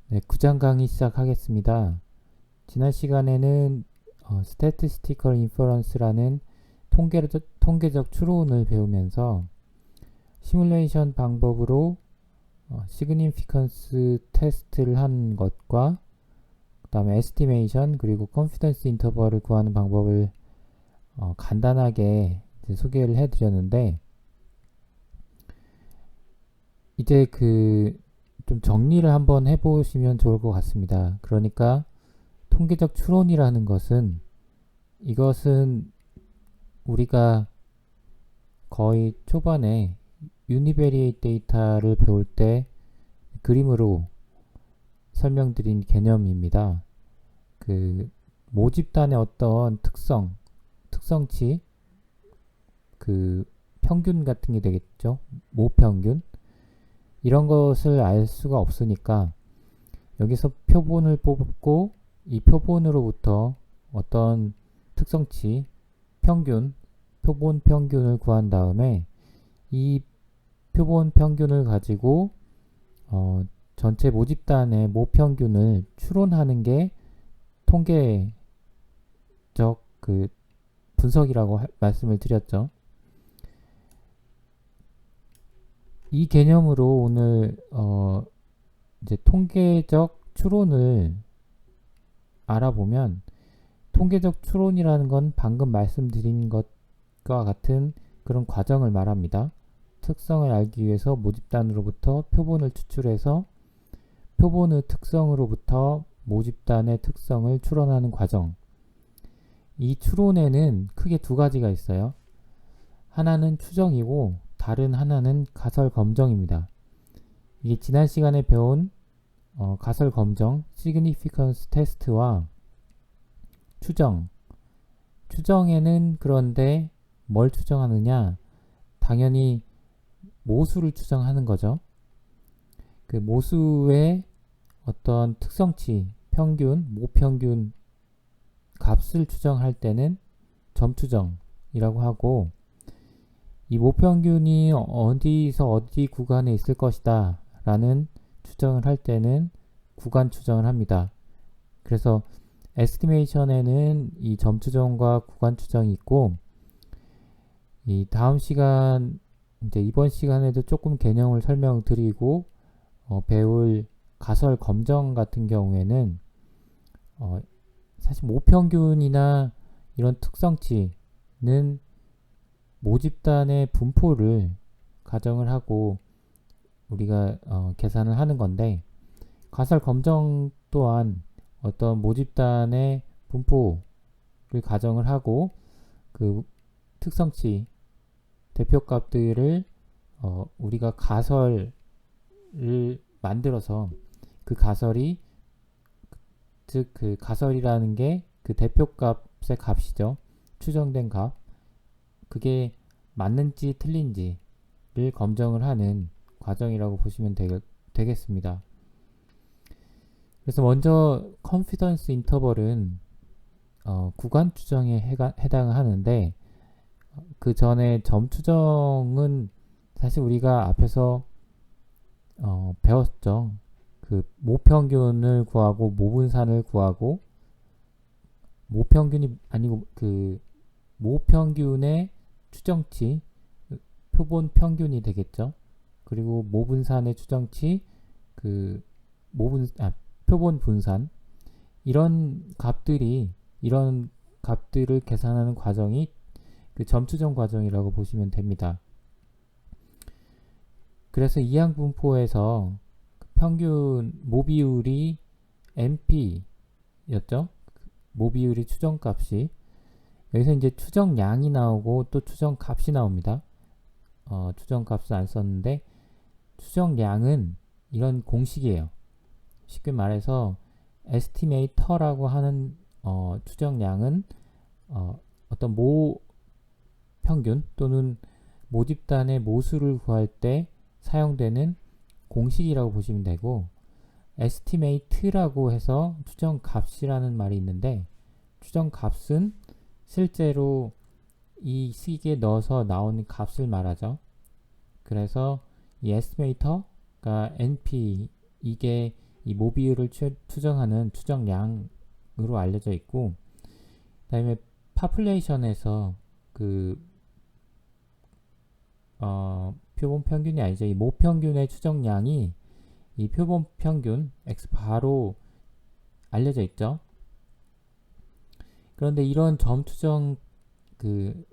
네, 9장 강의 시작하겠습니다. 지난 시간에는 Statistical Inference라는 통계적 추론을 배우면서 시뮬레이션 방법으로 Significance 테스트를 한 것과 그 다음에 Estimation 그리고 Confidence Interval을 구하는 방법을 간단하게 이제 소개를 해드렸는데, 이제 좀 정리를 한번 해보시면 좋을 것 같습니다. 그러니까 통계적 추론이라는 이것은 우리가 거의 초반에 유니베리에이트 데이터를 배울 때 그림으로 설명드린 개념입니다. 그 모집단의 어떤 특성치, 평균 같은 게 되겠죠. 모평균. 이런 것을 알 수가 없으니까 여기서 표본을 뽑고 이 표본으로부터 어떤 특성치, 표본 평균을 구한 다음에 이 표본 평균을 가지고 전체 모집단의 모평균을 추론하는 게 통계적 분석이라고 말씀을 드렸죠. 이 개념으로 오늘 이제 통계적 추론을 알아보면, 통계적 추론이라는 건 방금 말씀드린 것과 같은 그런 과정을 말합니다. 특성을 알기 위해서 모집단으로부터 표본을 추출해서 표본의 특성으로부터 모집단의 특성을 추론하는 과정. 이 추론에는 크게 두 가지가 있어요. 하나는 추정이고 다른 하나는 가설 검정입니다. 이게 지난 시간에 배운 가설 검정, Significance 테스트와 추정에는 그런데 뭘 추정하느냐? 당연히 모수를 추정하는 거죠. 그 모수의 어떤 특성치, 평균, 모평균 값을 추정할 때는 점추정이라고 하고, 이 모평균이 어디서 어디 구간에 있을 것이다 라는 추정을 할 때는 구간 추정을 합니다. 그래서 에스티메이션에는 이 점 추정과 구간 추정이 있고, 이 다음 시간, 이제 이번 시간에도 조금 개념을 설명드리고 배울 가설 검정 같은 경우에는 사실 모평균이나 이런 특성치는 모집단의 분포를 가정을 하고 우리가 계산을 하는 건데, 가설 검정 또한 어떤 모집단의 분포를 가정을 하고 그 특성치 대표값들을 우리가 가설을 만들어서 그 가설이, 즉 그 가설이라는 게 그 대표값의 값이죠. 추정된 값. 그게 맞는지 틀린지를 검증을 하는 과정이라고 보시면 되겠습니다. 그래서 먼저 컨피던스 인터벌은 구간 추정에 해당하는데, 그 전에 점 추정은 사실 우리가 앞에서 배웠죠. 그 모평균을 구하고 모분산을 구하고, 모평균이 아니고 그 모평균의 추정치, 표본 평균이 되겠죠. 그리고 모분산의 추정치, 그 표본 분산, 이런 값들을 계산하는 과정이 그 점추정 과정이라고 보시면 됩니다. 그래서 이항분포에서 평균 모비율이 NP였죠. 모비율이 추정값이, 여기서 이제 추정량이 나오고 또 추정값이 나옵니다. 추정값은 안 썼는데 추정량은 이런 공식이에요. 쉽게 말해서 에스티메이터라고 하는 추정량은 어떤 평균 또는 모집단의 모수를 구할 때 사용되는 공식이라고 보시면 되고, 에스티메이트라고 해서 추정값이라는 말이 있는데, 추정값은 실제로 이 식에 넣어서 나오는 값을 말하죠. 그래서 이 에스티메이터가 NP, 이게 이 모비율을 추정하는 추정량으로 알려져 있고, 그다음에 파퓰레이션에서 그 표본 평균이 아니죠. 이 모평균의 추정량이 이 표본 평균 x_로 알려져 있죠. 그런데 이런 점 추정 그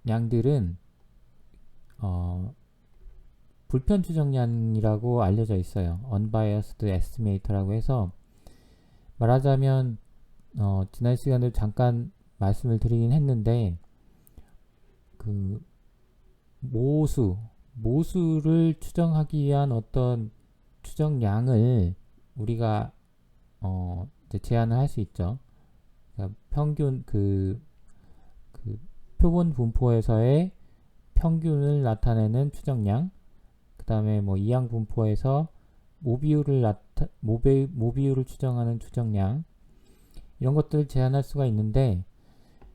량들은 불편 추정량이라고 알려져 있어요. unbiased estimate라고 해서, 말하자면 지난 시간에 잠깐 말씀을 드리긴 했는데, 그 모수를 추정하기 위한 어떤 추정량을 우리가 이제 제한을 할 수 있죠. 그러니까 평균 그 표본 분포에서의 평균을 나타내는 추정량, 그 다음에 뭐 이항 분포에서 모비율을 추정하는 추정량, 이런 것들을 제한할 수가 있는데,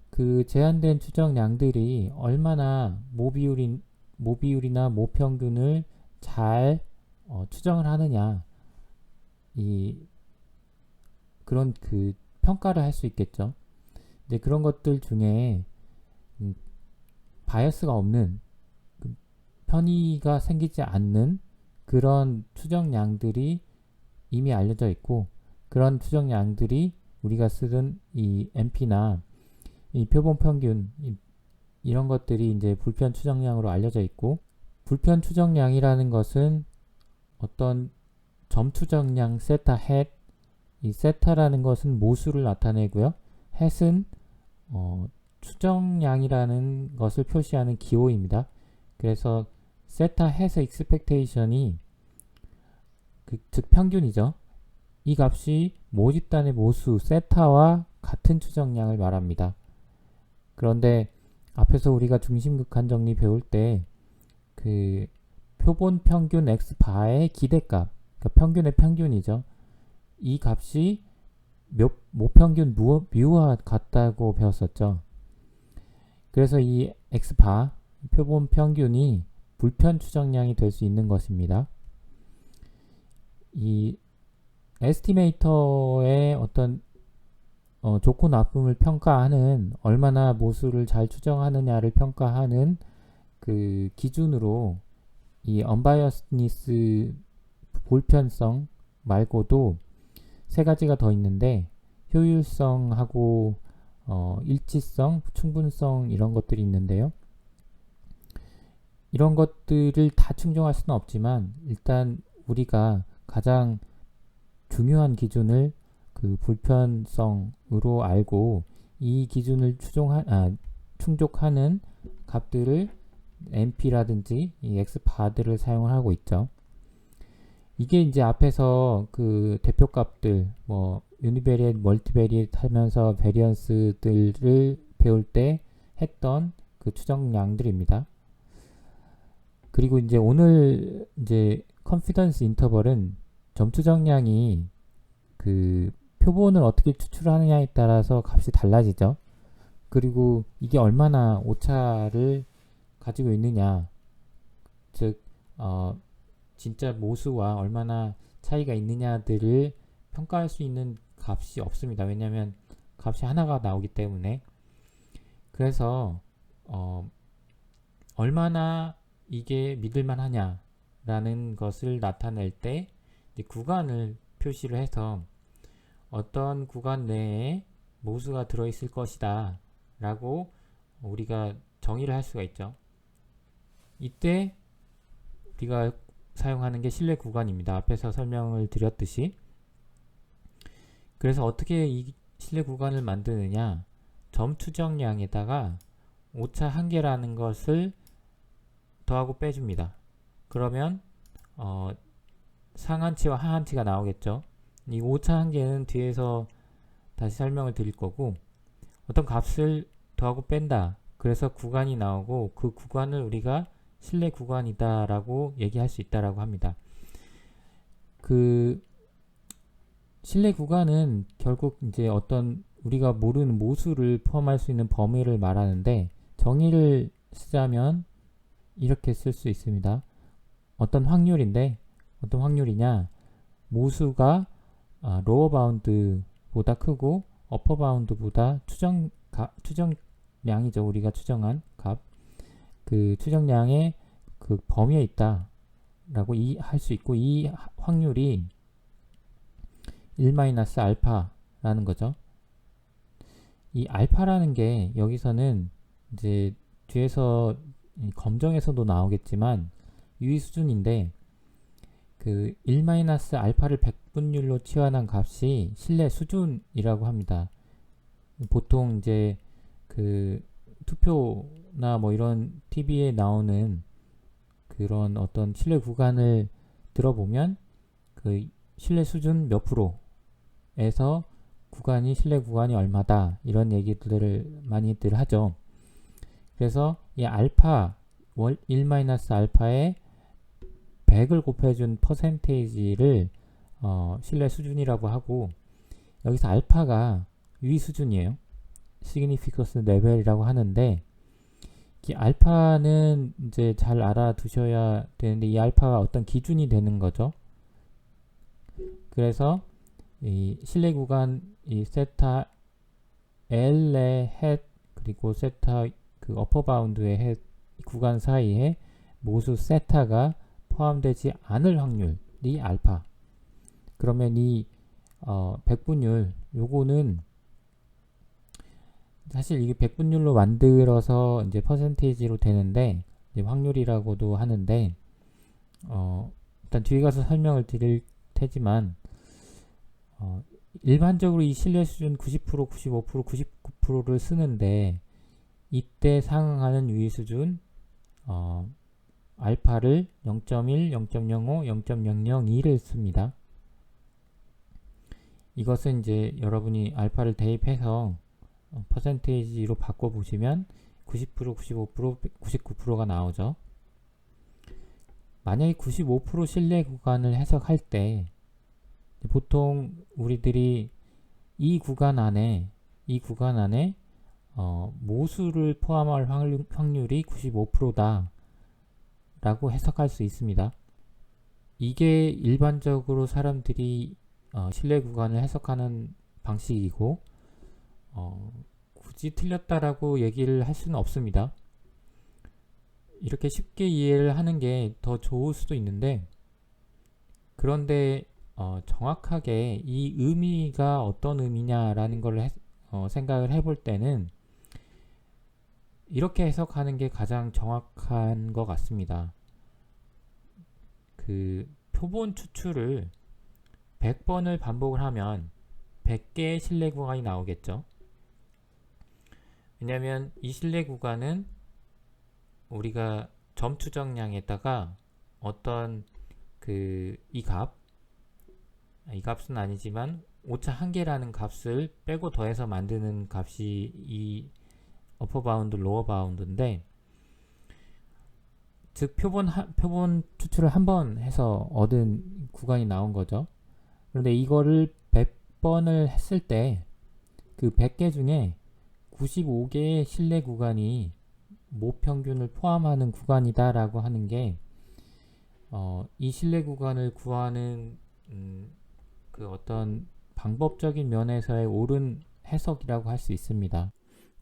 그 제한된 추정량들이 얼마나 모비율이나 모평균을 잘 추정을 하느냐, 그런 그 평가를 할 수 있겠죠. 근데 그런 것들 중에 바이어스가 없는, 편의가 생기지 않는 그런 추정량들이 이미 알려져 있고, 그런 추정량들이 우리가 쓰던 이 MP나 이 표본 평균, 이런 것들이 이제 불편 추정량으로 알려져 있고, 불편 추정량이라는 것은 어떤 점 추정량 세타 헷, 이 세타라는 것은 모수를 나타내고요, 헷은 추정량이라는 것을 표시하는 기호입니다. 그래서 세타 헷의 익스펙테이션이 즉 평균이죠. 이 값이 모집단의 모수 세타와 같은 추정량을 말합니다. 그런데 앞에서 우리가 중심극한 정리 배울 때 그 표본 평균 x_의 기대값, 그러니까 평균의 평균이죠. 이 값이 모평균 뮤와 같다고 배웠었죠. 그래서 이 x_, 표본 평균이 불편 추정량이 될 수 있는 것입니다. 이 에스티메이터의 어떤 좋고 나쁨을 평가하는, 얼마나 모수를 잘 추정하느냐를 평가하는 그 기준으로 이 unbiasedness, 불편성 말고도 세 가지가 더 있는데, 효율성하고 일치성, 충분성, 이런 것들이 있는데요. 이런 것들을 다 충족할 수는 없지만, 일단 우리가 가장 중요한 기준을 그 불편성으로 알고, 이 기준을 충족하는 값들을 MP라든지 이 X바들을 사용을 하고 있죠. 이게 이제 앞에서 그 대표값들, 뭐 유니베리에이트, 멀티베리에이트 하면서 베리언스들을 배울 때 했던 그 추정량들입니다. 그리고 이제 오늘 이제 컨피던스 인터벌은 점 추정량이 그 표본을 어떻게 추출하느냐에 따라서 값이 달라지죠. 그리고 이게 얼마나 오차를 가지고 있느냐, 즉 진짜 모수와 얼마나 차이가 있느냐들을 평가할 수 있는 값이 없습니다. 왜냐하면 값이 하나가 나오기 때문에. 그래서 얼마나 이게 믿을만 하냐라는 것을 나타낼 때 이제 구간을 표시를 해서 어떤 구간 내에 모수가 들어있을 것이다 라고 우리가 정의를 할 수가 있죠. 이때 우리가 사용하는 게 신뢰 구간입니다. 앞에서 설명을 드렸듯이. 그래서 어떻게 이 신뢰 구간을 만드느냐, 점 추정량에다가 오차 한계라는 것을 더하고 빼줍니다. 그러면 상한치와 하한치가 나오겠죠. 이 오차 한계는 뒤에서 다시 설명을 드릴 거고, 어떤 값을 더하고 뺀다, 그래서 구간이 나오고, 그 구간을 우리가 신뢰 구간이다 라고 얘기할 수 있다라고 합니다. 그 신뢰 구간은 결국 이제 어떤 우리가 모르는 모수를 포함할 수 있는 범위를 말하는데, 정의를 쓰자면 이렇게 쓸 수 있습니다. 어떤 확률인데, 어떤 확률이냐, 모수가 로어 바운드보다 크고 어퍼 바운드보다 추정량이죠. 우리가 추정한 값. 그 추정량의 그 범위에 있다라고 할 수 있고, 이 확률이 1-알파라는 거죠. 이 알파라는 게 여기서는 이제 뒤에서 검정에서도 나오겠지만 유의 수준인데, 그 1-알파를 백분율로 치환한 값이 신뢰 수준이라고 합니다. 보통 이제 그 투표나 뭐 이런 TV에 나오는 그런 어떤 신뢰 구간을 들어보면 그 신뢰 수준 몇 프로에서 구간이 신뢰 구간이 얼마다, 이런 얘기들을 많이들 하죠. 그래서 이 알파 1-알파에 100을 곱해준 퍼센테이지를 신뢰 수준이라고 하고, 여기서 알파가 유의 수준이에요. 시그니피컨스 레벨이라고 하는데, 이 알파는 이제 잘 알아두셔야 되는데, 이 알파가 어떤 기준이 되는 거죠. 그래서 이 신뢰 구간 이 세타 L의 헷 그리고 세타 그 어퍼 바운드의 헷 구간 사이에 모수 세타가 포함되지 않을 확률이 알파. 그러면 이 백분율 요거는 사실 이게 백분율로 만들어서 이제 퍼센테이지로 되는데, 이제 확률이라고도 하는데, 일단 뒤에 가서 설명을 드릴 테지만, 일반적으로 이 신뢰 수준 90%, 95%, 99%를 쓰는데, 이때 상응하는 유의 수준 알파를 0.1, 0.05, 0.002를 씁니다. 이것은 이제 여러분이 알파를 대입해서 퍼센테이지로 바꿔보시면 90%, 95%, 99%가 나오죠. 만약에 95% 신뢰 구간을 해석할 때 보통 우리들이 이 구간 안에 모수를 포함할 확률이 95%다 라고 해석할 수 있습니다. 이게 일반적으로 사람들이 신뢰 구간을 해석하는 방식이고, 굳이 틀렸다라고 얘기를 할 수는 없습니다. 이렇게 쉽게 이해를 하는 게 더 좋을 수도 있는데, 그런데 정확하게 이 의미가 어떤 의미냐라는 걸 생각을 해볼 때는 이렇게 해석하는 게 가장 정확한 것 같습니다. 그 표본 추출을 100번을 반복을 하면 100개의 신뢰 구간이 나오겠죠. 왜냐하면 이 신뢰 구간은 우리가 점 추정량에다가 어떤 이 값은 아니지만 오차 1개라는 값을 빼고 더해서 만드는 값이 이 어퍼 바운드, 로어 바운드인데, 즉 표본 추출을 한 번 해서 얻은 구간이 나온 거죠. 그런데 이거를 100번을 했을 때 그 100개 중에 95개의 신뢰 구간이 모평균을 포함하는 구간이다 라고 하는 게 이 신뢰 구간을 구하는 그 어떤 방법적인 면에서의 옳은 해석이라고 할 수 있습니다.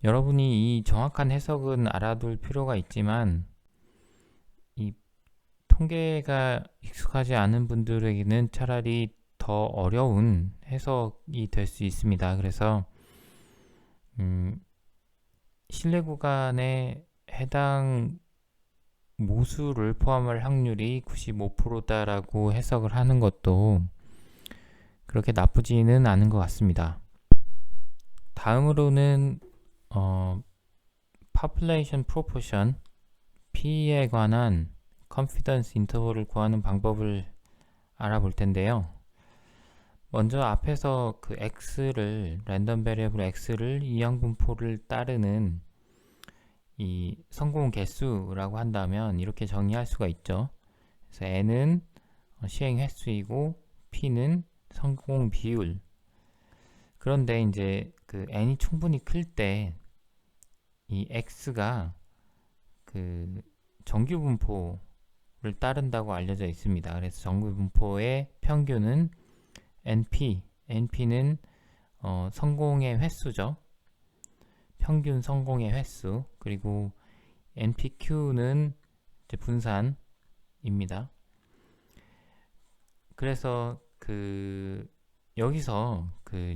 여러분이 이 정확한 해석은 알아둘 필요가 있지만, 이 통계가 익숙하지 않은 분들에게는 차라리 더 어려운 해석이 될 수 있습니다. 그래서 신뢰 구간에 해당 모수를 포함할 확률이 95%다라고 해석을 하는 것도 그렇게 나쁘지는 않은 것 같습니다. 다음으로는 Population Proportion P에 관한 Confidence Interval을 구하는 방법을 알아볼 텐데요. 먼저 앞에서 그 X를, 랜덤 베리어블 X를 이항분포를 따르는 이 성공 개수라고 한다면 이렇게 정의할 수가 있죠. 그래서 N은 시행 횟수이고 P는 성공 비율. 그런데 이제 그 N이 충분히 클 때 이 X가 그 정규 분포를 따른다고 알려져 있습니다. 그래서 정규 분포의 평균은 NP NP는 성공의 횟수죠. 평균 성공의 횟수. 그리고 NPQ는 이제 분산입니다. 그래서 여기서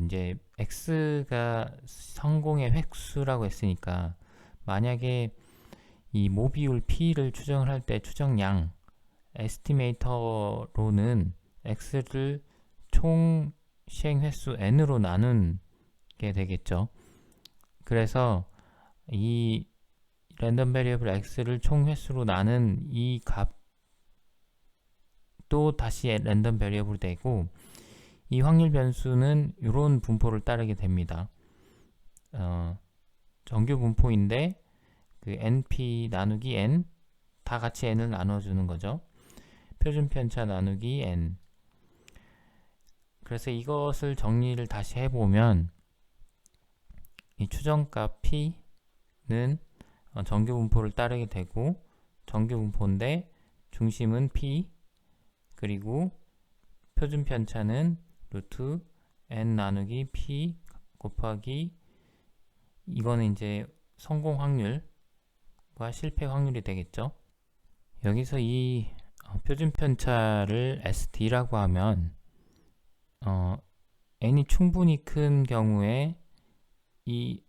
이제 X가 성공의 획수라고 했으니까 만약에 이 모비율 P를 추정을 할 때 추정량 에스티메이터로는 X를 총 시행 횟수 N으로 나누게 되겠죠. 그래서 이 랜덤 베리어블 X를 총 횟수로 나눈 이 값도 다시 랜덤 베리어블이 되고, 이 확률 변수는 이런 분포를 따르게 됩니다. 정규 분포인데 NP 나누기 N 다 같이 N을 나눠주는 거죠. 표준 편차 나누기 N. 그래서 이것을 정리를 다시 해보면 이 추정값 P는 정규 분포를 따르게 되고, 정규 분포인데 중심은 P, 그리고 표준 편차는 루트 N 나누기 P 곱하기, 이거는 이제 성공 확률과 실패 확률이 되겠죠. 여기서 이 표준 편차를 SD라고 하면 N이 충분히 큰 경우에 이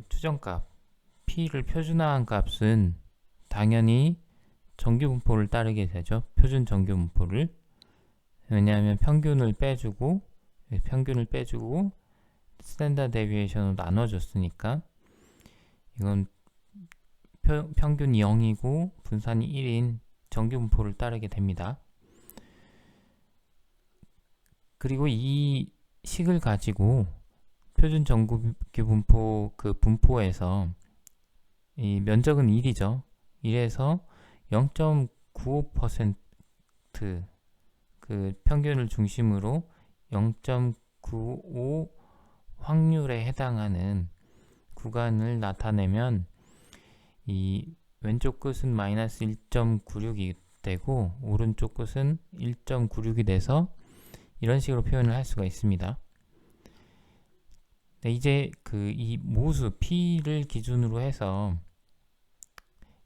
추정값 P를 표준화한 값은 당연히 정규 분포를 따르게 되죠. 표준 정규 분포를. 왜냐하면 평균을 빼주고 스탠다드 데비에이션으로 나눠줬으니까 이건 평균이 0이고 분산이 1인 정규 분포를 따르게 됩니다. 그리고 이 식을 가지고 표준 정규 분포 분포에서 이 면적은 1이죠. 1에서 0.95% 평균을 중심으로 0.95 확률에 해당하는 구간을 나타내면 이 왼쪽 끝은 마이너스 1.96이 되고 오른쪽 끝은 1.96이 돼서 이런 식으로 표현을 할 수가 있습니다. 네, 이제 이 모수 P를 기준으로 해서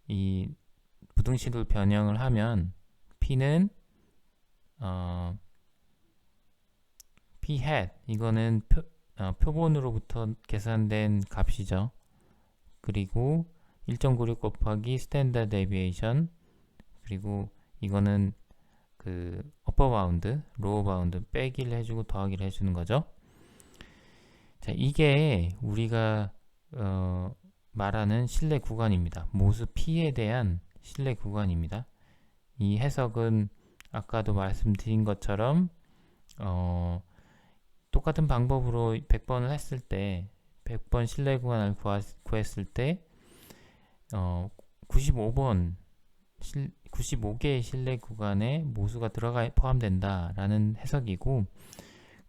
이 부등식을 변형을 하면 P는 P hat, 이거는 표본으로부터 계산된 값이죠. 그리고 1.96 곱하기 스탠다드 데비에이션, 그리고 이거는 어퍼 바운드, 로어 바운드 빼기를 해주고 더하기를 해주는 거죠. 자, 이게 우리가 말하는 신뢰 구간입니다. 모수 P에 대한 신뢰 구간입니다. 이 해석은 아까도 말씀드린 것처럼 똑같은 방법으로 100번을 했을 때 100번 신뢰 구간을 구했을 때 95개의 신뢰 구간에 모수가 포함된다 라는 해석이고,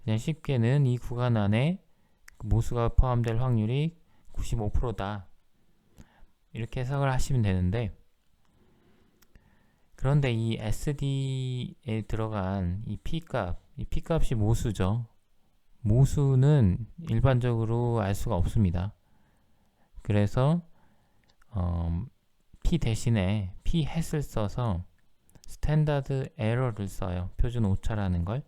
그냥 쉽게는 이 구간 안에 모수가 포함될 확률이 95%다 이렇게 해석을 하시면 되는데, 그런데 이 SD에 들어간 이 P값이 모수죠. 모수는 일반적으로 알 수가 없습니다. 그래서 P 대신에 P hat을 써서 스탠다드 에러를 써요. 표준 오차라는 걸.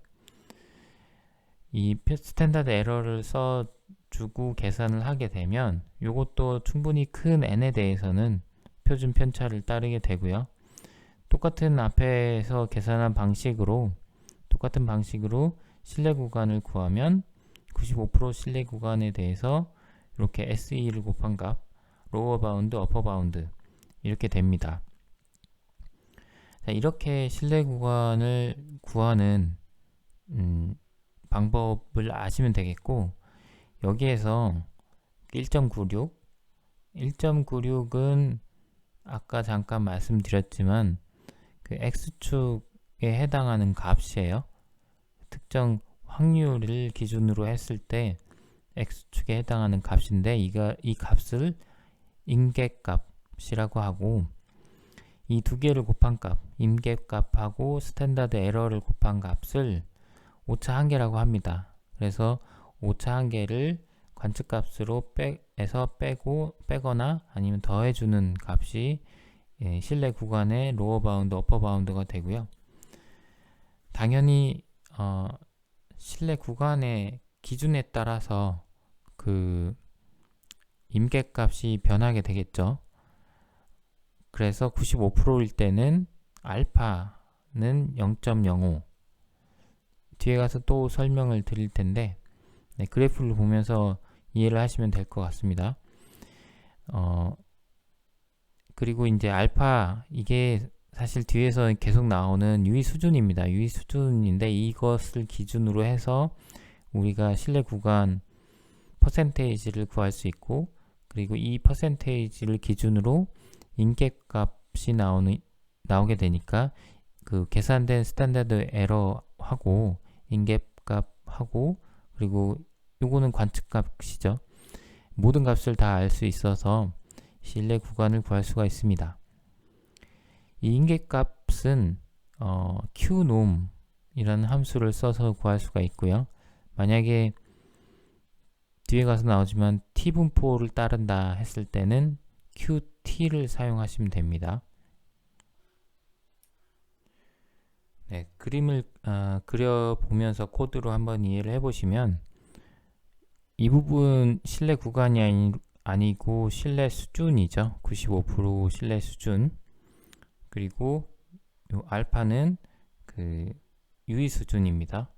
이 스탠다드 에러를 써주고 계산을 하게 되면 이것도 충분히 큰 N에 대해서는 표준 편차를 따르게 되고요. 똑같은 앞에서 계산한 똑같은 방식으로 신뢰 구간을 구하면 95% 신뢰 구간에 대해서 이렇게 SE를 곱한 값, 로어 바운드, 어퍼 바운드 이렇게 됩니다. 자, 이렇게 신뢰 구간을 구하는 방법을 아시면 되겠고, 여기에서 1.96은 아까 잠깐 말씀드렸지만 X축에 해당하는 값이에요. 특정 확률을 기준으로 했을 때 X축에 해당하는 값인데, 이 값을 임계값이라고 하고, 이 두 개를 곱한 값, 임계값하고 스탠다드 에러를 곱한 값을 오차 한계라고 합니다. 그래서 오차 한계를 관측값으로 빼거나 아니면 더해주는 값이 실내 구간의 로어 바운드, 어퍼 바운드가 되고요. 당연히 실내 구간의 기준에 따라서 그 임계값이 변하게 되겠죠. 그래서 95%일 때는 알파는 0.05. 뒤에 가서 또 설명을 드릴 텐데 그래프를 보면서 이해를 하시면 될 것 같습니다. 그리고 이제 알파, 이게 사실 뒤에서 계속 나오는 유의 수준입니다. 유의 수준인데 이것을 기준으로 해서 우리가 실내 구간 퍼센테이지를 구할 수 있고, 그리고 이 퍼센테이지를 기준으로 임계값이 나오게 되니까 그 계산된 스탠다드 에러하고 임계값하고, 그리고 요거는 관측값이죠. 모든 값을 다 알 수 있어서 실내 구간을 구할 수가 있습니다. 이 임계값은 qnorm이라는 함수를 써서 구할 수가 있고요. 만약에 뒤에 가서 나오지만 t분포를 따른다 했을 때는 qt를 사용하시면 됩니다. 네, 그림을 그려보면서 코드로 한번 이해를 해보시면, 이 부분 실내 구간이 아니고 실내 수준이죠. 95% 실내 수준. 그리고 요 알파는 그 유의 수준입니다.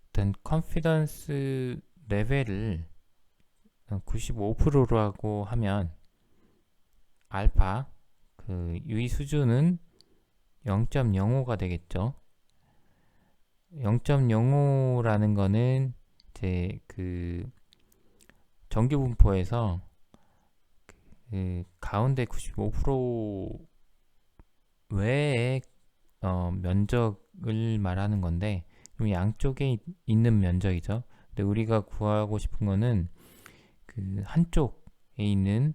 일단 컨피던스 레벨을 95%라고 하면 알파 그 유의 수준은 0.05가 되겠죠. 0.05라는 거는 이제 그 정규 분포에서 그 가운데 95% 외의 면적을 말하는 건데, 그럼 양쪽에 있는 면적이죠. 근데 우리가 구하고 싶은 거는 그 한쪽에 있는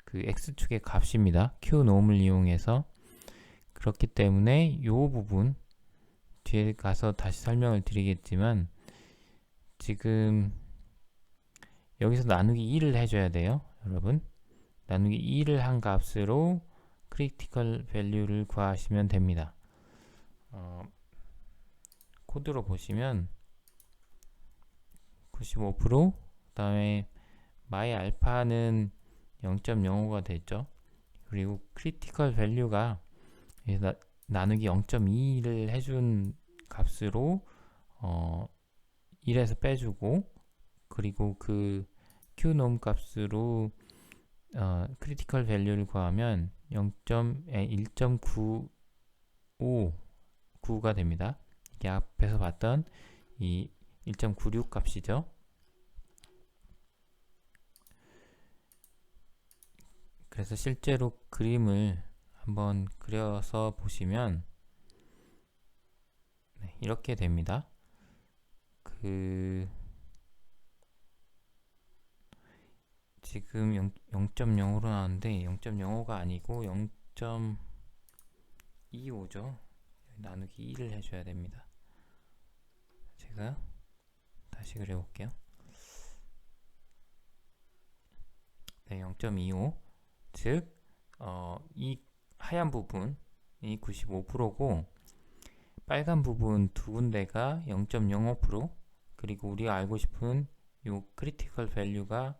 그 x축의 값입니다. qnorm을 이용해서. 그렇기 때문에 이 부분 뒤에 가서 다시 설명을 드리겠지만, 지금 여기서 나누기 2를 해줘야 돼요, 여러분. 나누기 2를 한 값으로 크리티컬 밸류를 구하시면 됩니다. 코드로 보시면 95%, 그 다음에 my 알파는 0.05가 됐죠. 그리고 크리티컬 밸류가 나누기 0.2를 해준 값으로 1에서 빼주고, 그리고 그 qnorm 값으로 크리티컬 밸류를 구하면 1.959가 됩니다. 이게 앞에서 봤던 이 1.96 값이죠. 그래서 실제로 그림을 한번 그려서 보시면 이렇게 됩니다. 지금 0.0으로 나왔는데 0.05가 아니고 0.25죠. 나누기 2를 해줘야 됩니다. 제가 다시 그려볼게요. 네, 0.25. 즉, 이 하얀 부분이 95%고 빨간 부분 두 군데가 0.05%, 그리고 우리가 알고 싶은 이 크리티컬 밸류가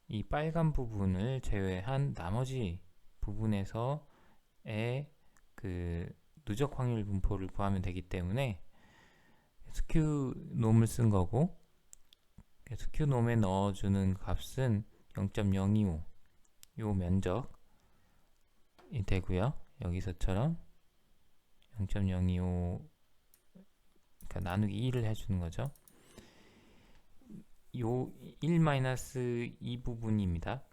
이 빨간 부분을 제외한 나머지 부분에서의 그 누적 확률 분포를 구하면 되기 때문에 qnorm을 쓴 거고, 그래서 qnorm에 넣어주는 값은 0.025 요 면적이 되고요. 여기서처럼 0.025, 그러니까 나누기 2를 해주는 거죠. 요 1-2 부분입니다.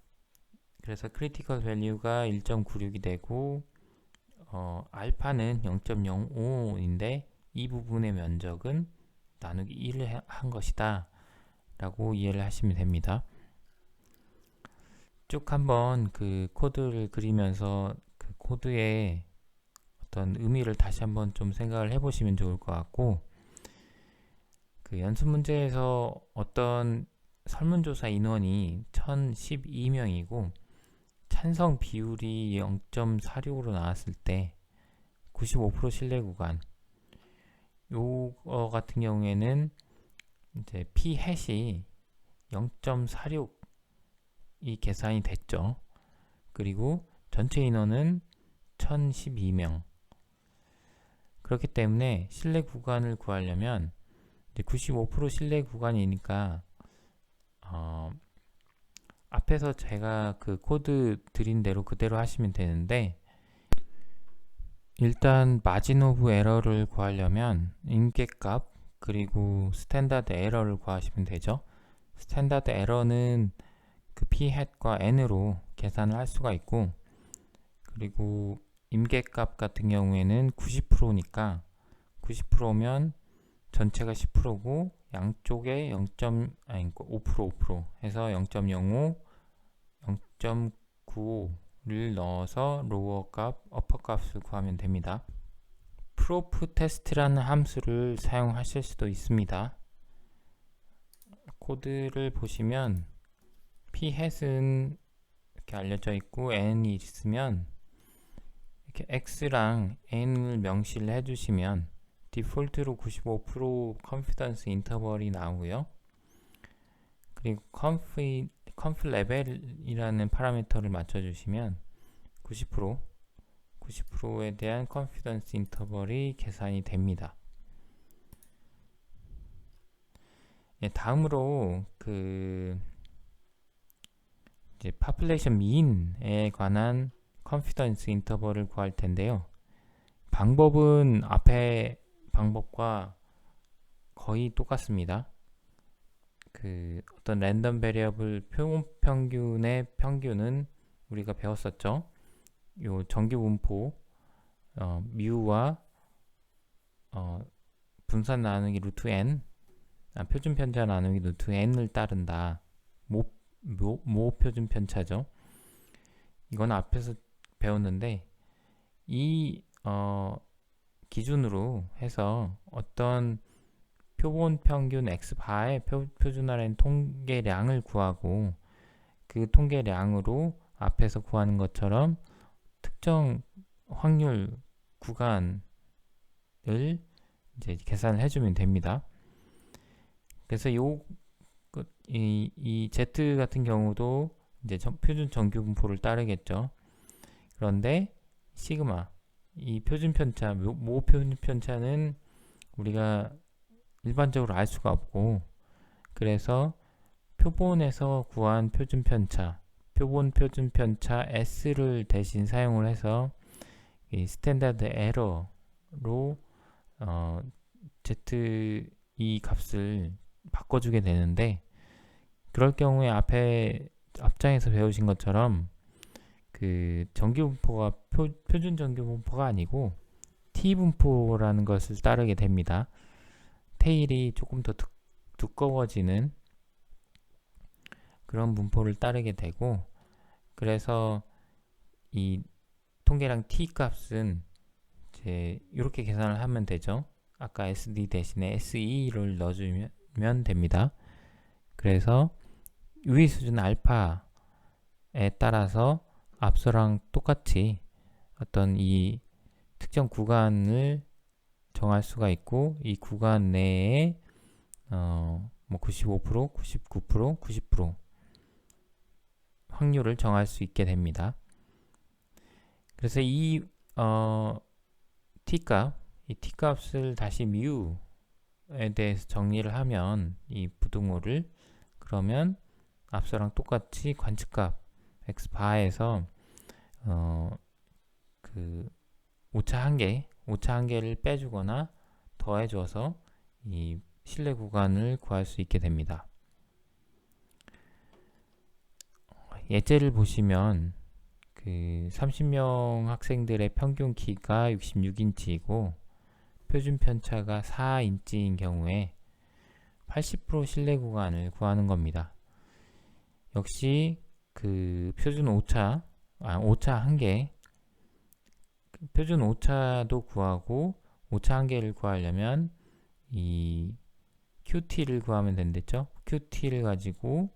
그래서 크리티컬 밸류가 1.96이 되고 알파는 0.05인데 이 부분의 면적은 나누기 1을 한 것이다 라고 이해를 하시면 됩니다. 쭉 한번 그 코드를 그리면서 그 코드의 어떤 의미를 다시 한번 좀 생각을 해보시면 좋을 것 같고, 그 연습 문제에서 어떤 설문조사 인원이 1012명이고 찬성 비율이 0.46으로 나왔을 때 95% 신뢰 구간, 요거 같은 경우에는 이제 p 햇이 0.46이 계산이 됐죠. 그리고 전체 인원은 1012명. 그렇기 때문에 신뢰 구간을 구하려면 95% 신뢰 구간이니까 앞에서 제가 그 코드 드린 대로 그대로 하시면 되는데, 일단 마진 오브 에러를 구하려면 임계값 그리고 스탠다드 에러를 구하시면 되죠. 스탠다드 에러는 그 p 햇과 n으로 계산을 할 수가 있고, 그리고 임계값 같은 경우에는 90%니까 90%면 전체가 10%고 양쪽에 5% 해서 0.05, 0.95를 넣어서 로어 값, 어퍼 값을 구하면 됩니다. 프로프 테스트라는 함수를 사용하실 수도 있습니다. 코드를 보시면 p 햇은 이렇게 알려져 있고 n이 있으면 이렇게 x랑 n을 명시를 해주시면 디폴트로 95% 컨피던스 인터벌이 나오고요. 그리고 conf 레벨이라는 파라미터를 맞춰주시면 90%에 대한 컨피던스 인터벌이 계산이 됩니다. 예, 다음으로 그 이제 population mean에 관한 컨피던스 인터벌을 구할 텐데요. 방법은 앞에 방법과 거의 똑같습니다. 그 어떤 랜덤 베리어블 표본 평균의 평균은 우리가 배웠었죠. 요 정규 분포 뮤와 분산 나누기 루트 n, 표준 편차 나누기 루트 n을 따른다. 모 표준 편차죠. 이건 앞에서 배웠는데 이 기준으로 해서 어떤 표본 평균 x바의 표준화된 통계량을 구하고, 그 통계량으로 앞에서 구하는 것처럼 특정 확률 구간을 이제 계산을 해주면 됩니다. 그래서 이 z 같은 경우도 이제 표준 정규 분포를 따르겠죠. 그런데 시그마, 이 표준 편차, 모 표준 편차는 우리가 일반적으로 알 수가 없고, 그래서 표본에서 구한 표준 편차, 표본 표준 편차 S를 대신 사용을 해서 이 스탠다드 에러로 Z 이 값을 바꿔주게 되는데, 그럴 경우에 앞장에서 배우신 것처럼 그 정규 분포가 표준 정규 분포가 아니고 T 분포라는 것을 따르게 됩니다. 테일이 조금 더 두꺼워지는 그런 분포를 따르게 되고, 그래서 이 통계량 t 값은 이제 이렇게 계산을 하면 되죠. 아까 sd 대신에 se를 넣어주면 됩니다. 그래서 유의 수준 알파에 따라서 앞서랑 똑같이 어떤 이 특정 구간을 정할 수가 있고, 이 구간 내에 95%, 99%, 90% 확률을 정할 수 있게 됩니다. 그래서 이 t값, 이 t값을 다시 뮤에 대해서 정리를 하면 이 부등호를, 그러면 앞서랑 똑같이 관측값 x바에서 그 오차 한계를 빼주거나 더해줘서 이 신뢰 구간을 구할 수 있게 됩니다. 예제를 보시면 그 30명 학생들의 평균 키가 66인치이고 표준 편차가 4인치인 경우에 80% 신뢰 구간을 구하는 겁니다. 역시 그 표준 오차 한계, 표준 오차도 구하고, 오차 한계를 구하려면 이 qt를 구하면 된댔죠. qt를 가지고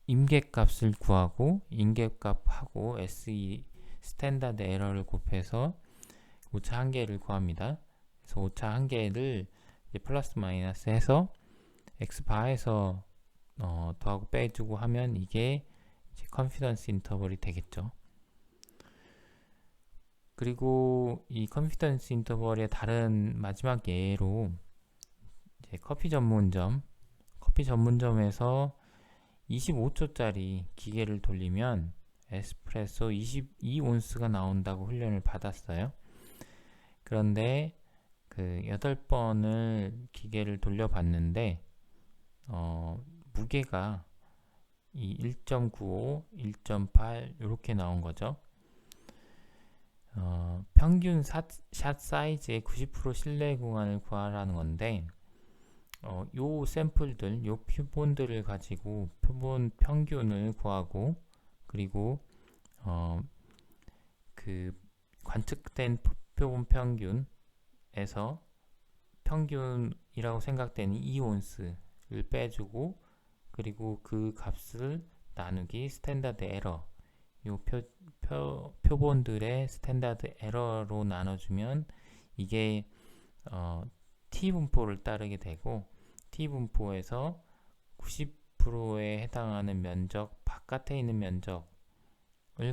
임계값을 구하고 임계값하고 SE 스탠다드 에러를 곱해서 오차 한계를 구합니다. 그래서 오차 한계를 이제 플러스 마이너스 해서 x바에서 더하고 빼주고 하면 이게 이제 컨피던스 인터벌이 되겠죠. 그리고 이 컨피던스 인터벌의 다른 마지막 예로 이제 커피 전문점에서 25초짜리 기계를 돌리면 에스프레소 22온스가 나온다고 훈련을 받았어요. 그런데 그 8번을 기계를 돌려봤는데 무게가 이 1.95, 1.8 이렇게 나온 거죠. 평균 샷 사이즈의 90% 신뢰 구간을 구하라는 건데 요 샘플들, 요 표본들을 가지고 표본 평균을 구하고 그리고 그 관측된 표본 평균에서 평균이라고 생각되는 2온스를 빼주고 그리고 그 값을 나누기 스탠다드 에러 요 표본들의 스탠다드 에러로 나눠주면 이게 T분포를 따르게 되고 T분포에서 90%에 해당하는 면적 바깥에 있는 면적을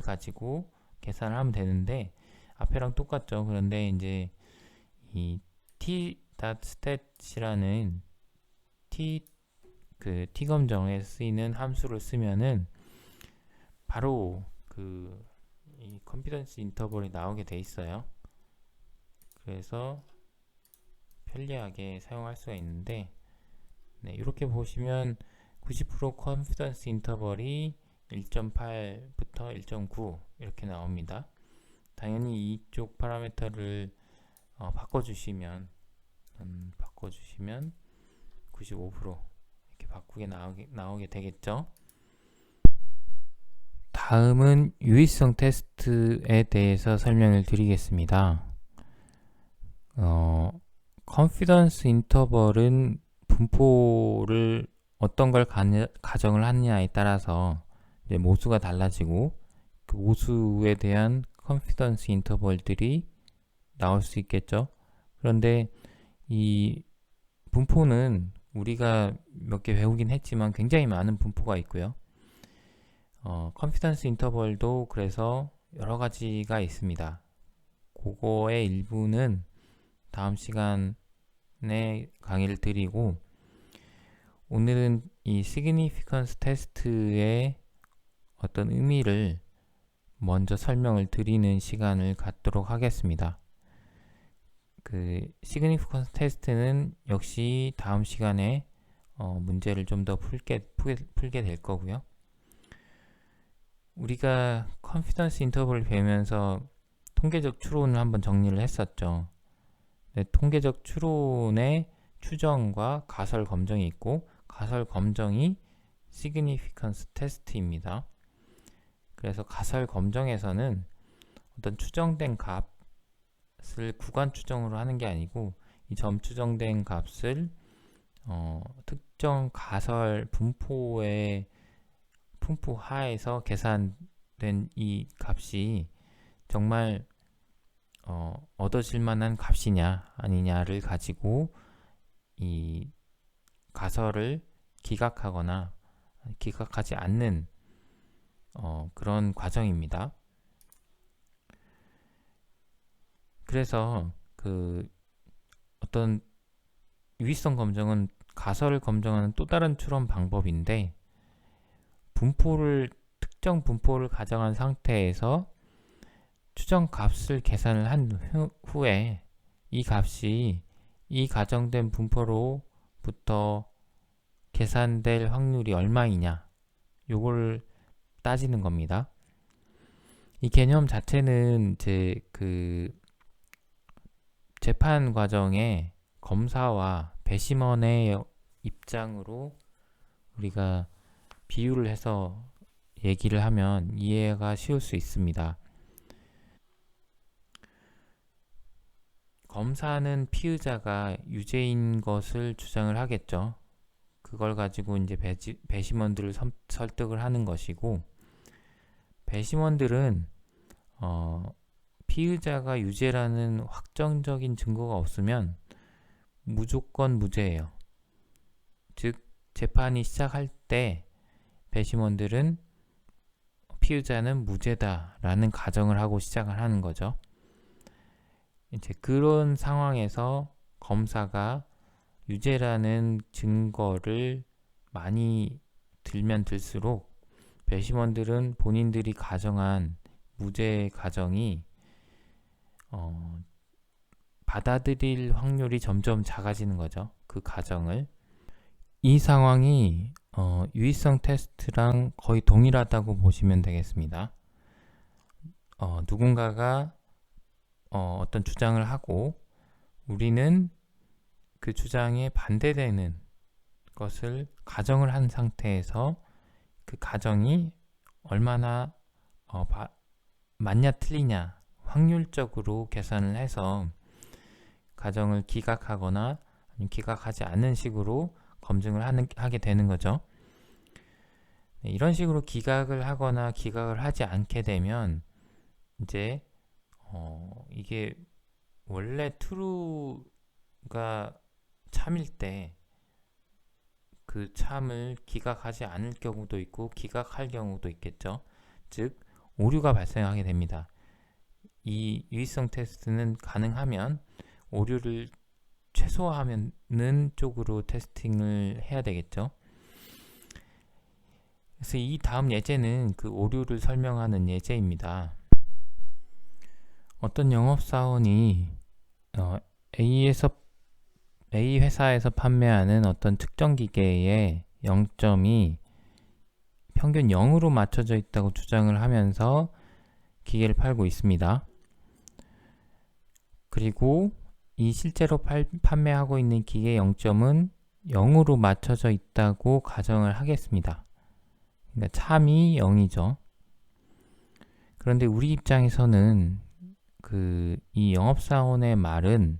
가지고 계산을 하면 되는데 앞에랑 똑같죠. 그런데 이제 이 t.stat이라는 T검정에 쓰이는 함수를 쓰면은 바로 이 컨피던스 인터벌이 나오게 돼 있어요. 그래서 편리하게 사용할 수가 있는데 네, 이렇게 보시면 90% 컨피던스 인터벌이 1.8부터 1.9 이렇게 나옵니다. 당연히 이쪽 파라미터를 바꿔주시면 95% 이렇게 나오게 되겠죠. 다음은 유의성 테스트에 대해서 설명을 드리겠습니다. 컨피던스 인터벌은 분포를 어떤 걸 가정을 하느냐에 따라서 이제 모수가 달라지고 그 모수에 대한 컨피던스 인터벌들이 나올 수 있겠죠. 그런데 이 분포는 우리가 몇 개 배우긴 했지만 굉장히 많은 분포가 있고요. 컨피던스 인터벌도 그래서 여러 가지가 있습니다. 그거의 일부는 다음 시간에 강의를 드리고 오늘은 이 시그니피컨스 테스트의 어떤 의미를 먼저 설명을 드리는 시간을 갖도록 하겠습니다. 그 시그니피컨스 테스트는 역시 다음 시간에 문제를 좀 더 풀게 될 거고요. 우리가 컨피던스 인터벌을 배우면서 통계적 추론을 한번 정리를 했었죠. 네, 통계적 추론의 추정과 가설 검정이 있고 가설 검정이 시그니피컨스 테스트입니다. 그래서 가설 검정에서는 어떤 추정된 값을 구간 추정으로 하는 게 아니고 이 점 추정된 값을 특정 가설 분포의 분포 하에서 계산된 이 값이 정말 얻어질 만한 값이냐 아니냐를 가지고 이 가설을 기각하거나 기각하지 않는 그런 과정입니다. 그래서 그 어떤 유의성 검정은 가설을 검증하는 또 다른 추론 방법인데 특정 분포를 가정한 상태에서 추정 값을 계산을 한 후에 이 값이 이 가정된 분포로부터 계산될 확률이 얼마이냐 요걸 따지는 겁니다. 이 개념 자체는 이제 그 재판 과정에 검사와 배심원의 입장으로 우리가 비유를 해서 얘기를 하면 이해가 쉬울 수 있습니다. 검사는 피의자가 유죄인 것을 주장을 하겠죠. 그걸 가지고 이제 배심원들을 설득을 하는 것이고, 배심원들은 피의자가 유죄라는 확정적인 증거가 없으면 무조건 무죄예요. 즉 재판이 시작할 때 배심원들은 피의자는 무죄다라는 가정을 하고 시작을 하는 거죠. 이제 그런 상황에서 검사가 유죄라는 증거를 많이 들면 들수록 배심원들은 본인들이 가정한 무죄 가정이 받아들일 확률이 점점 작아지는 거죠. 그 가정을. 이 상황이 유의성 테스트랑 거의 동일하다고 보시면 되겠습니다. 누군가가 어떤 주장을 하고 우리는 그 주장에 반대되는 것을 가정을 한 상태에서 그 가정이 얼마나 맞냐 틀리냐 확률적으로 계산을 해서 가정을 기각하거나 아니면 기각하지 않는 식으로 검증을 하게 되는 거죠. 이런 식으로 기각을 하거나 기각을 하지 않게 되면 이제 이게 원래 true가 참일 때 그 참을 기각하지 않을 경우도 있고 기각할 경우도 있겠죠. 즉 오류가 발생하게 됩니다. 이 유의성 테스트는 가능하면 오류를 최소화하는 쪽으로 테스팅을 해야 되겠죠. 그래서 이 다음 예제는 그 오류를 설명하는 예제입니다. 어떤 영업사원이 A 회사에서 판매하는 어떤 특정 기계의 0점이 평균 0으로 맞춰져 있다고 주장을 하면서 기계를 팔고 있습니다. 그리고 이 실제로 판매하고 있는 기계 0점은 0으로 맞춰져 있다고 가정을 하겠습니다. 그러니까 참이 0이죠. 그런데 우리 입장에서는 이 영업사원의 말은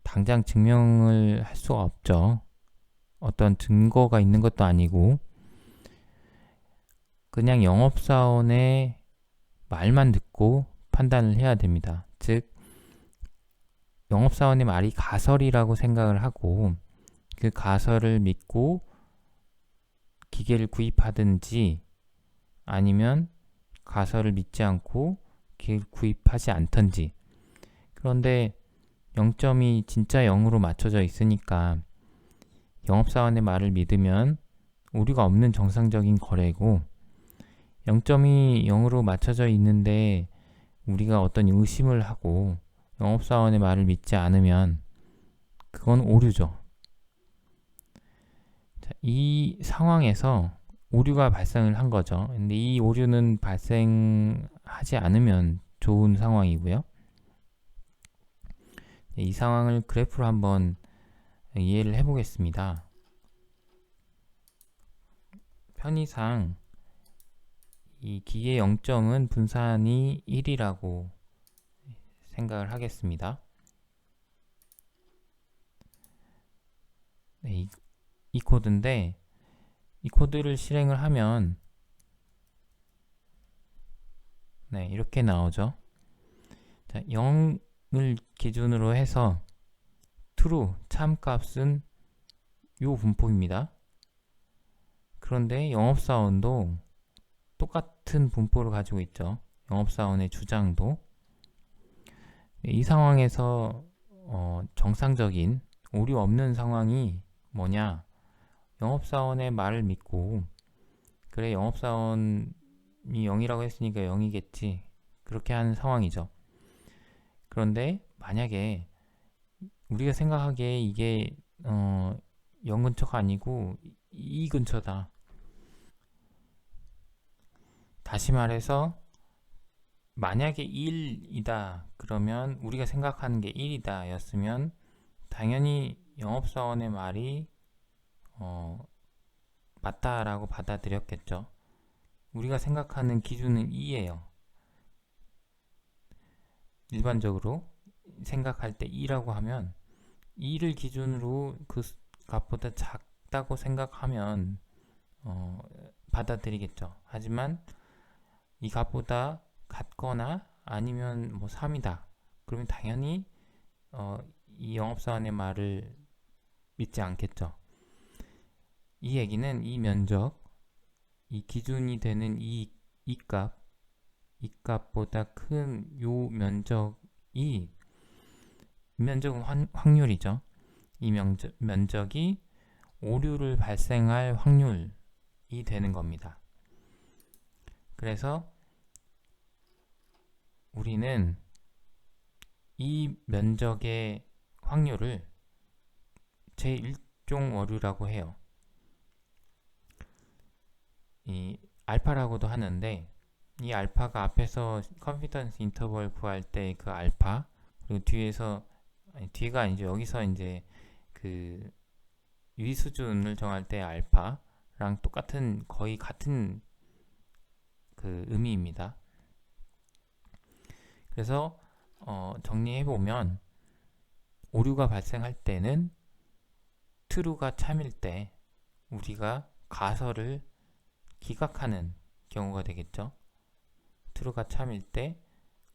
당장 증명을 할 수가 없죠. 어떤 증거가 있는 것도 아니고 그냥 영업사원의 말만 듣고 판단을 해야 됩니다. 즉 영업사원의 말이 가설이라고 생각을 하고 그 가설을 믿고 기계를 구입하든지 아니면 가설을 믿지 않고 기계를 구입하지 않든지. 그런데 0점이 진짜 0으로 맞춰져 있으니까 영업사원의 말을 믿으면 오류가 없는 정상적인 거래고 0점이 0으로 맞춰져 있는데 우리가 어떤 의심을 하고 영업사원의 말을 믿지 않으면 그건 오류죠. 자, 이 상황에서 오류가 발생을 한 거죠. 근데 이 오류는 발생하지 않으면 좋은 상황이고요. 이 상황을 그래프로 한번 이해를 해보겠습니다. 편의상 이 기계 0점은 분산이 1이라고 생각을 하겠습니다. 네, 이 코드인데 이 코드를 실행을 하면 네, 이렇게 나오죠. 자, 0을 기준으로 해서 true, 참값은 이 분포입니다. 그런데 영업사원도 똑같은 분포를 가지고 있죠. 영업사원의 주장도. 이 상황에서 정상적인 오류 없는 상황이 뭐냐? 영업사원의 말을 믿고 그래 영업사원이 0이라고 했으니까 0이겠지. 그렇게 하는 상황이죠. 그런데 만약에 우리가 생각하기에 이게 0 근처가 아니고 2 근처다. 다시 말해서 만약에 1이다 그러면 우리가 생각하는 게 1이다 였으면 당연히 영업사원의 말이 맞다라고 받아들였겠죠. 우리가 생각하는 기준은 2예요. 일반적으로 생각할 때 2라고 하면 2를 기준으로 그 값보다 작다고 생각하면 받아들이겠죠. 하지만 이 값보다 같거나 아니면 뭐 3이다. 그러면 당연히 이 영업사원의 말을 믿지 않겠죠. 이 얘기는 이 면적, 이 기준이 되는 이 값보다 큰 요 면적은 확률이죠. 이 면적이 오류를 발생할 확률이 되는 겁니다. 그래서 우리는 이 면적의 확률을 제1종 오류라고 해요. 이 알파라고도 하는데, 이 알파가 앞에서 컨피던스 인터벌 구할 때 그 알파, 그리고 뒤가 아니죠. 여기서 이제 그 유의 수준을 정할 때 알파랑 거의 같은 그 의미입니다. 그래서 정리해보면 오류가 발생할 때는 true가 참일 때 우리가 가설을 기각하는 경우가 되겠죠. true가 참일 때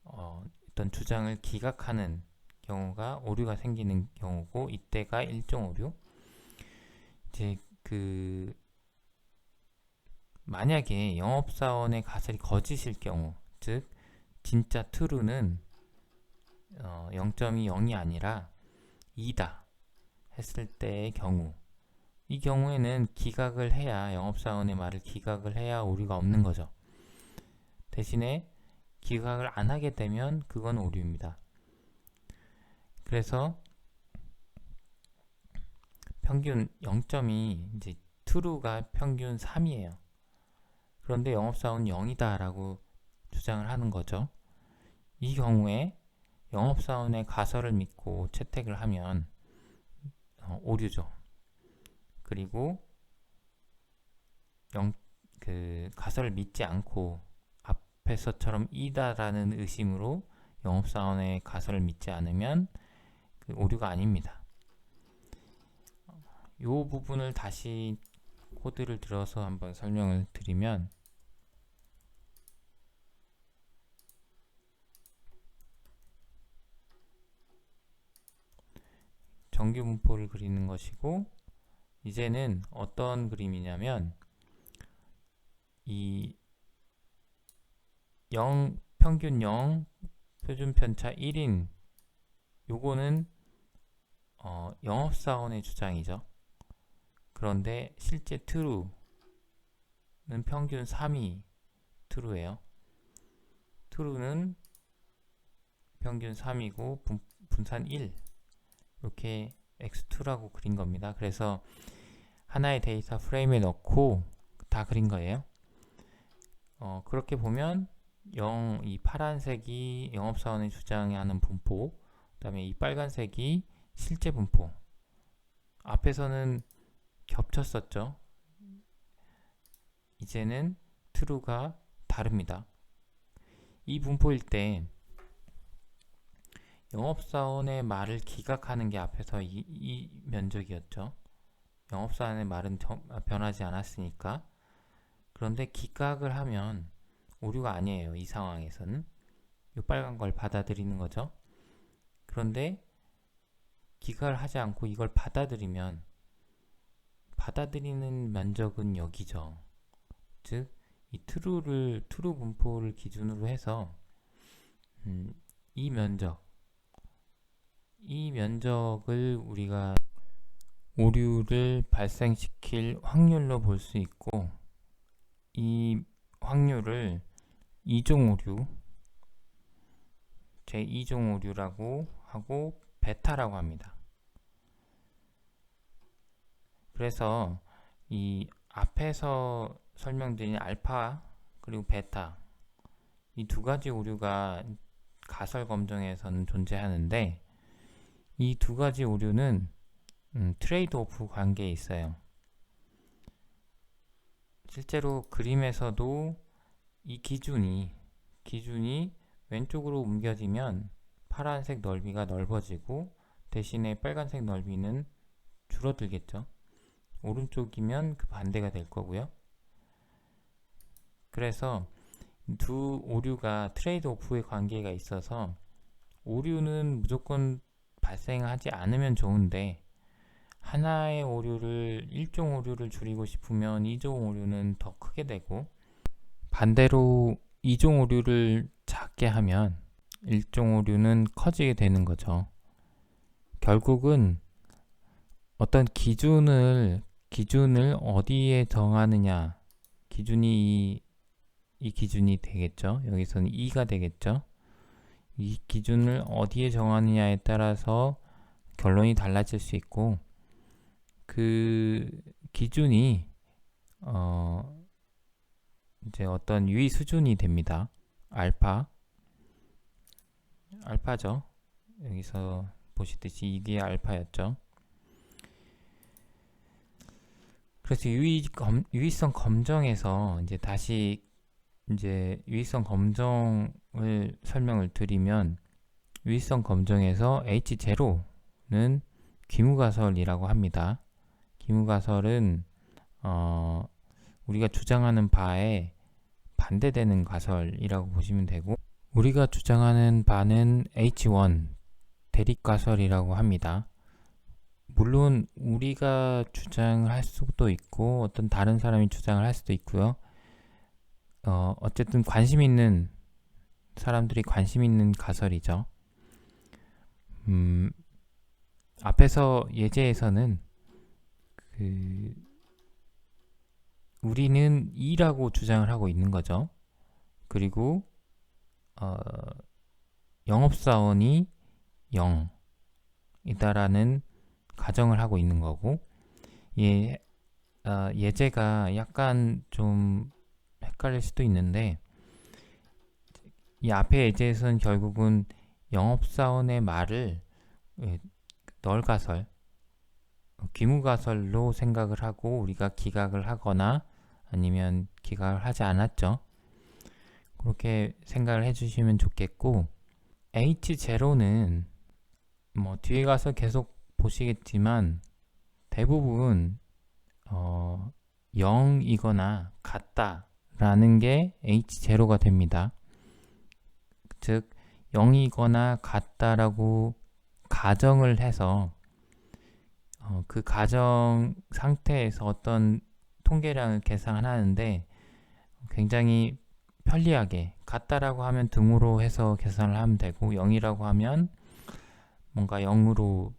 어떤 주장을 기각하는 경우가 오류가 생기는 경우고, 이때가 1종 오류. 이제 만약에 영업사원의 가설이 거짓일 경우, 즉 진짜 true는 0점이 0이 아니라 2다 했을 때의 경우, 이 경우에는 기각을 해야, 영업사원의 말을 기각을 해야 오류가 없는 거죠. 대신에 기각을 안 하게 되면 그건 오류입니다. 그래서 평균 0점이 이제 true가 평균 3이에요. 그런데 영업사원은 0이다 라고 주장을 하는 거죠. 이 경우에 영업사원의 가설을 믿고 채택을 하면 오류죠. 그리고 가설을 믿지 않고 앞에서처럼 이다라는 의심으로 영업사원의 가설을 믿지 않으면 그 오류가 아닙니다. 이 부분을 다시 코드를 들어서 한번 설명을 드리면, 정규 분포를 그리는 것이고, 이제는 어떤 그림이냐면 이 평균 0, 표준 편차 1인 요거는 영업사원의 주장이죠. 그런데 실제 true는 평균 3이 true예요. true는 평균 3이고 분산 1, 이렇게 x2라고 그린 겁니다. 그래서 하나의 데이터 프레임에 넣고 다 그린 거예요. 그렇게 보면 이 파란색이 영업사원의 주장하는 분포, 그 다음에 이 빨간색이 실제 분포. 앞에서는 겹쳤었죠. 이제는 true가 다릅니다. 이 분포일 때 영업사원의 말을 기각하는 게 앞에서 이 면적이었죠. 영업사원의 말은 변하지 않았으니까. 그런데 기각을 하면 오류가 아니에요. 이 상황에서는 이 빨간 걸 받아들이는 거죠. 그런데 기각을 하지 않고 이걸 받아들이면 받아들이는 면적은 여기죠. 즉 이 true 분포를 기준으로 해서 이 면적을 우리가 오류를 발생시킬 확률로 볼 수 있고, 이 확률을 2종 오류, 제2종 오류라고 하고 베타라고 합니다. 그래서 이 앞에서 설명드린 알파 그리고 베타, 이 두 가지 오류가 가설 검정에서는 존재하는데, 이 두 가지 오류는 트레이드 오프 관계에 있어요. 실제로 그림에서도 이 기준이 왼쪽으로 옮겨지면 파란색 넓이가 넓어지고 대신에 빨간색 넓이는 줄어들겠죠. 오른쪽이면 그 반대가 될 거고요. 그래서 두 오류가 트레이드 오프의 관계가 있어서 오류는 무조건 발생하지 않으면 좋은데 하나의 오류를 일종 오류를 줄이고 싶으면 이종 오류는 더 크게 되고 반대로 이종 오류를 작게 하면 일종 오류는 커지게 되는 거죠. 결국은 어떤 기준을 어디에 정하느냐, 기준이 이 기준이 되겠죠. 여기서는 2가 되겠죠. 이 기준을 어디에 정하느냐에 따라서 결론이 달라질 수 있고 그 기준이 이제 어떤 유의 수준이 됩니다. 알파죠. 여기서 보시듯이 이게 알파였죠. 그래서 유의성 검정에서 이제 다시 이제 유의성 검정을 설명을 드리면 유의성 검정에서 H0는 귀무가설이라고 합니다. 귀무가설은 우리가 주장하는 바에 반대되는 가설이라고 보시면 되고 우리가 주장하는 바는 H1 대립가설이라고 합니다. 물론 우리가 주장을 할 수도 있고 어떤 다른 사람이 주장을 할 수도 있고요. 어쨌든 관심 있는 사람들이 관심 있는 가설이죠. 앞에서 예제에서는 우리는 2라고 주장을 하고 있는 거죠. 그리고 영업사원이 0이다라는 가정을 하고 있는 거고 예제가 약간 좀 헷갈릴 수도 있는데 이 앞에 예제에서는 결국은 영업사원의 말을 널가설, 귀무가설로 생각을 하고 우리가 기각을 하거나 아니면 기각을 하지 않았죠. 그렇게 생각을 해주시면 좋겠고 H0는 뭐 뒤에 가서 계속 보시겠지만 대부분 0이거나 같다라는 게 H0가 됩니다. 즉 0이거나 같다라고 가정을 해서 그 가정 상태에서 어떤 통계량을 계산하는데 굉장히 편리하게 같다라고 하면 등으로 해서 계산을 하면 되고 0이라고 하면 뭔가 0으로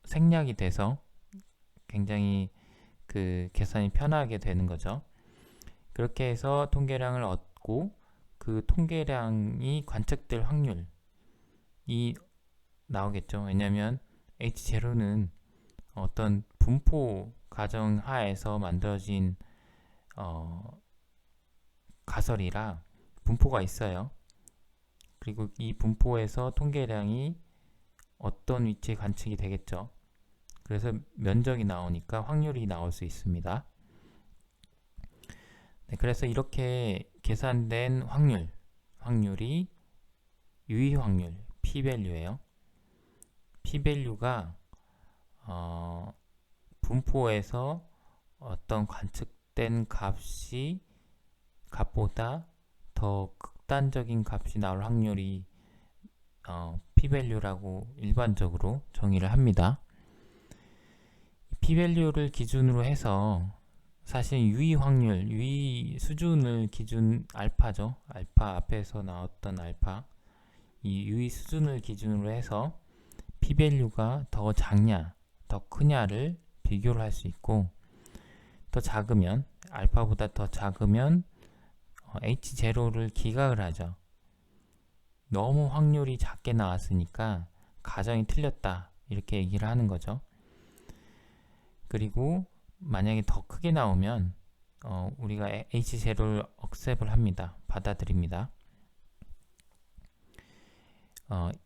생략이 돼서 굉장히 그 계산이 편하게 되는 거죠. 그렇게 해서 통계량을 얻고 그 통계량이 관측될 확률이 나오겠죠. 왜냐하면 H0는 어떤 분포 가정 하에서 만들어진 가설이라 분포가 있어요. 그리고 이 분포에서 통계량이 어떤 위치에 관측이 되겠죠. 그래서 면적이 나오니까 확률이 나올 수 있습니다. 네, 그래서 이렇게 계산된 확률이 유의 확률, p-value예요. p-value가 분포에서 어떤 관측된 값보다 더 극단적인 값이 나올 확률이 p-value라고 일반적으로 정의를 합니다. p-value를 기준으로 해서 사실 유의 확률, 유의 수준을 기준 알파죠. 알파 앞에서 나왔던 알파. 이 유의 수준을 기준으로 해서 p-value가 더 작냐, 더 크냐를 비교를 할 수 있고 더 작으면 알파보다 더 작으면 H0를 기각을 하죠. 너무 확률이 작게 나왔으니까 가정이 틀렸다 이렇게 얘기를 하는 거죠. 그리고 만약에 더 크게 나오면 우리가 H0를 억셉을 합니다. 받아들입니다.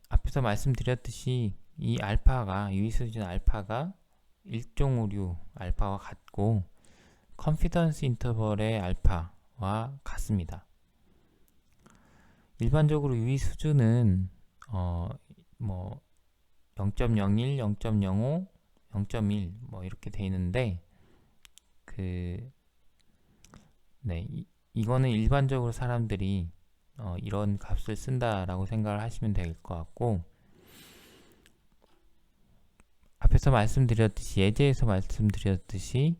앞에서 말씀드렸듯이 이 알파가 유의수준 알파가 일종 오류 알파와 같고 컨피던스 인터벌의 알파와 같습니다. 일반적으로 유의 수준은 뭐 0.01, 0.05, 0.1 뭐 이렇게 돼 있는데 이거는 일반적으로 사람들이 이런 값을 쓴다라고 생각을 하시면 될 것 같고, 앞에서 말씀드렸듯이, 예제에서 말씀드렸듯이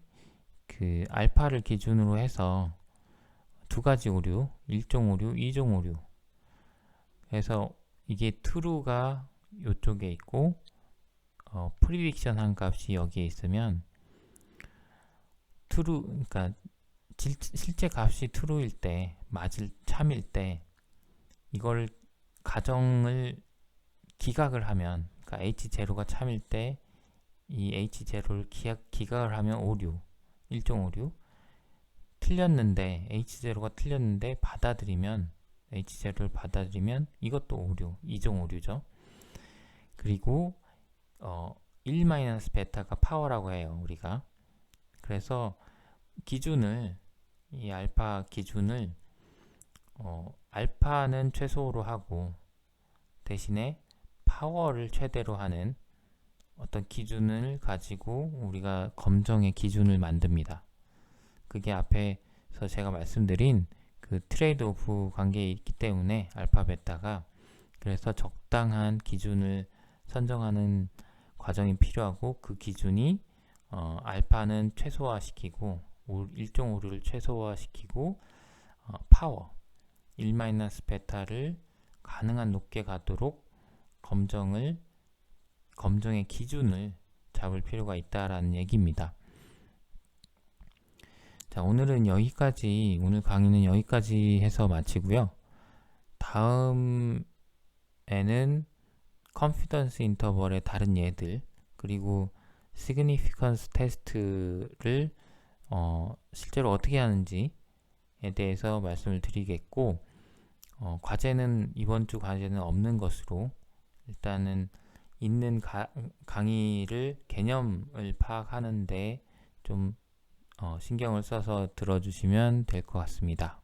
그 알파를 기준으로 해서 두 가지 오류, 1종 오류, 2종 오류 그래서 이게 true가 이쪽에 있고 prediction 한 값이 여기에 있으면 true, 그러니까 실제 값이 true일 때, 참일 때 이걸 가정을 기각을 하면, 그러니까 h0가 참일 때 이 h0를 기각을 하면 오류, 1종 오류. 틀렸는데 h0가 틀렸는데 받아들이면, h0를 받아들이면 이것도 오류, 2종 오류죠. 그리고 1-베타가 파워라고 해요, 우리가. 그래서 기준을, 이 알파 기준을 알파는 최소로 하고 대신에 파워를 최대로 하는 어떤 기준을 가지고 우리가 검정의 기준을 만듭니다. 그게 앞에서 제가 말씀드린 그 트레이드 오프 관계에 있기 때문에 알파 베타가, 그래서 적당한 기준을 선정하는 과정이 필요하고, 그 기준이 알파는 최소화시키고 1종 오류를 최소화시키고 파워 1-베타를 가능한 높게 가도록 검정의 기준을 잡을 필요가 있다라는 얘기입니다. 자, 오늘 강의는 여기까지 해서 마치고요. 다음에는 컨피던스 인터벌의 다른 예들, 그리고 시그니피컨스 테스트를 실제로 어떻게 하는지에 대해서 말씀을 드리겠고, 이번 주 과제는 없는 것으로, 일단은 있는 강의를, 개념을 파악하는데 좀 신경을 써서 들어주시면 될 것 같습니다.